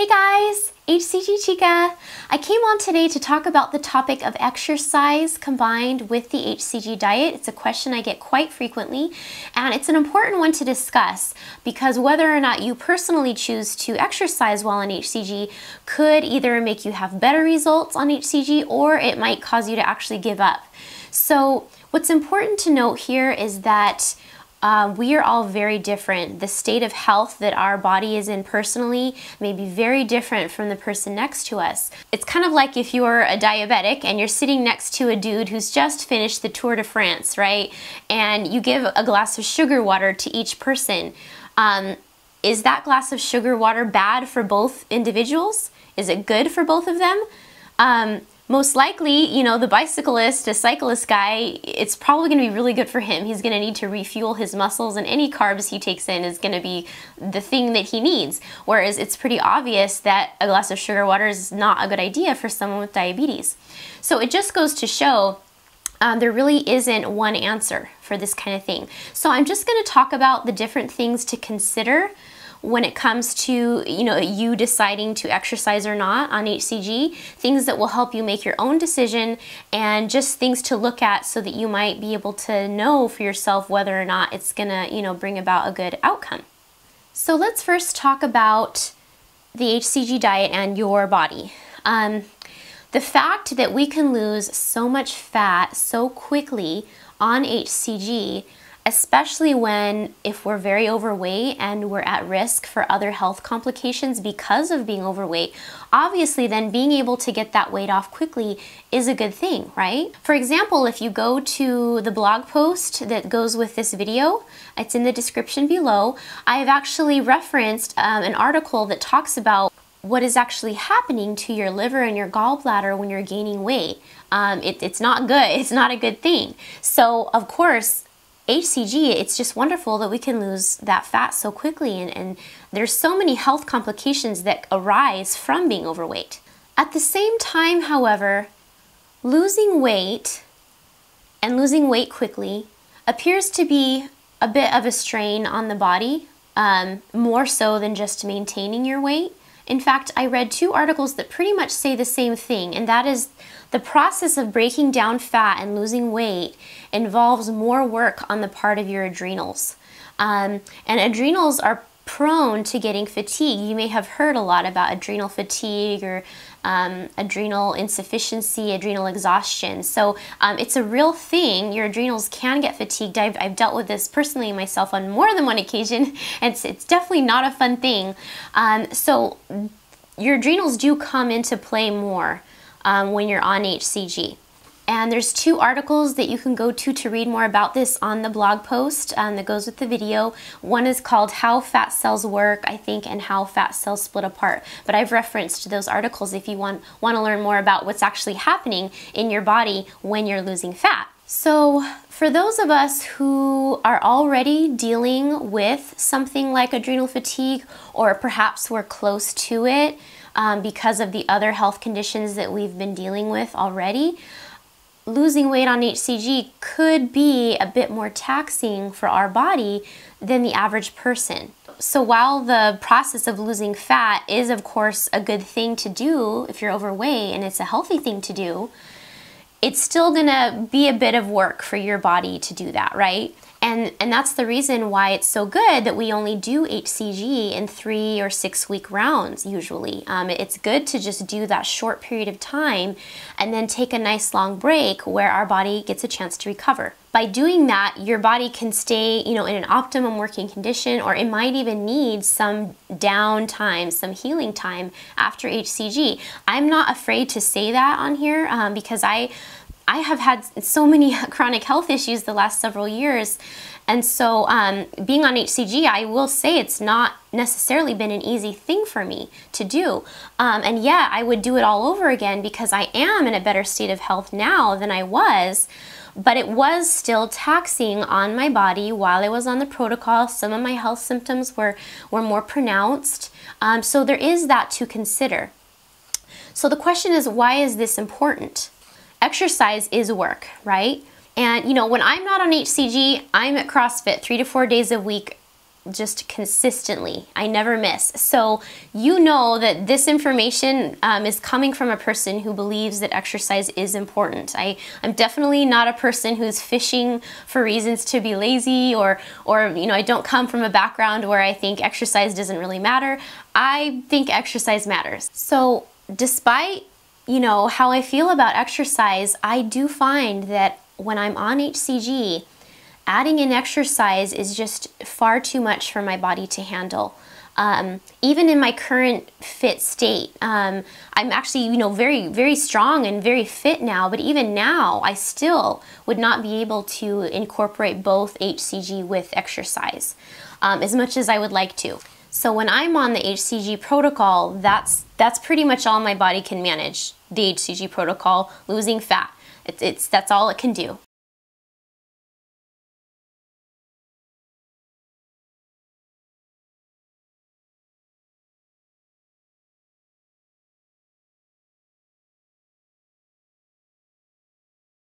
Hey guys, HCGChica. I came on today to talk about the topic of exercise combined with the HCG diet. It's a question I get quite frequently, and it's an important one to discuss because whether or not you personally choose to exercise while on HCG could either make you have better results on HCG or it might cause you to actually give up. So what's important to note here is that we are all very different. The state of health that our body is in personally may be very different from the person next to us. It's kind of like if you're a diabetic and you're sitting next to a dude who's just finished the Tour de France, right? And you give a glass of sugar water to each person. Is that glass of sugar water bad for both individuals? Is it good for both of them? Most likely, you know, the bicyclist, a cyclist guy, it's probably going to be really good for him. He's going to need to refuel his muscles, and any carbs he takes in is going to be the thing that he needs. Whereas it's pretty obvious that a glass of sugar water is not a good idea for someone with diabetes. So it just goes to show there really isn't one answer for this kind of thing. So I'm just going to talk about the different things to consider when it comes to, you deciding to exercise or not on HCG, things that will help you make your own decision and just things to look at so that you might be able to know for yourself whether or not it's gonna, bring about a good outcome. So let's first talk about the HCG diet and your body. The fact that we can lose so much fat so quickly on HCG, especially if we're very overweight and we're at risk for other health complications because of being overweight, obviously then being able to get that weight off quickly is a good thing, right? For example, if you go to the blog post that goes with this video, it's in the description below, I've actually referenced an article that talks about what is actually happening to your liver and your gallbladder when you're gaining weight. It's not good. It's not a good thing. So, of course, HCG, it's just wonderful that we can lose that fat so quickly, and there's so many health complications that arise from being overweight. At the same time, however, losing weight and losing weight quickly appears to be a bit of a strain on the body, more so than just maintaining your weight. In fact, I read 2 articles that pretty much say the same thing, and that is the process of breaking down fat and losing weight involves more work on the part of your adrenals. And adrenals are prone to getting fatigue. You may have heard a lot about adrenal fatigue or adrenal insufficiency, adrenal exhaustion. So it's a real thing. Your adrenals can get fatigued. I've dealt with this personally myself on more than one occasion. It's definitely not a fun thing. So your adrenals do come into play more when you're on HCG. And there's 2 articles that you can go to read more about this on the blog post that goes with the video. One is called How Fat Cells Work, I think, and How Fat Cells Split Apart. But I've referenced those articles if you want to learn more about what's actually happening in your body when you're losing fat. So for those of us who are already dealing with something like adrenal fatigue, or perhaps we're close to it because of the other health conditions that we've been dealing with already, losing weight on HCG could be a bit more taxing for our body than the average person. So while the process of losing fat is, of course, a good thing to do if you're overweight and it's a healthy thing to do, it's still gonna be a bit of work for your body to do that, right? And that's the reason why it's so good that we only do HCG in 3 or 6 week rounds usually. It's good to just do that short period of time and then take a nice long break where our body gets a chance to recover. By doing that, your body can stay, in an optimum working condition, or it might even need some downtime, some healing time after HCG. I'm not afraid to say that on here because I have had so many chronic health issues the last several years, and so being on HCG, I will say it's not necessarily been an easy thing for me to do. And yeah, I would do it all over again because I am in a better state of health now than I was, but it was still taxing on my body while I was on the protocol. Some of my health symptoms were more pronounced, so there is that to consider. So the question is, why is this important? Exercise is work, right? And when I'm not on HCG, I'm at CrossFit 3 to 4 days a week just consistently. I never miss. So you know that this information is coming from a person who believes that exercise is important. I'm definitely not a person who's fishing for reasons to be lazy, or you know, I don't come from a background where I think exercise doesn't really matter. I think exercise matters. So despite, you know, how I feel about exercise, I do find that when I'm on HCG, adding in exercise is just far too much for my body to handle. Even in my current fit state, I'm actually, you know, very, very strong and very fit now, but even now, I still would not be able to incorporate both HCG with exercise as much as I would like to. So when I'm on the HCG protocol, that's pretty much all my body can manage. The HCG protocol, losing fat. That's all it can do.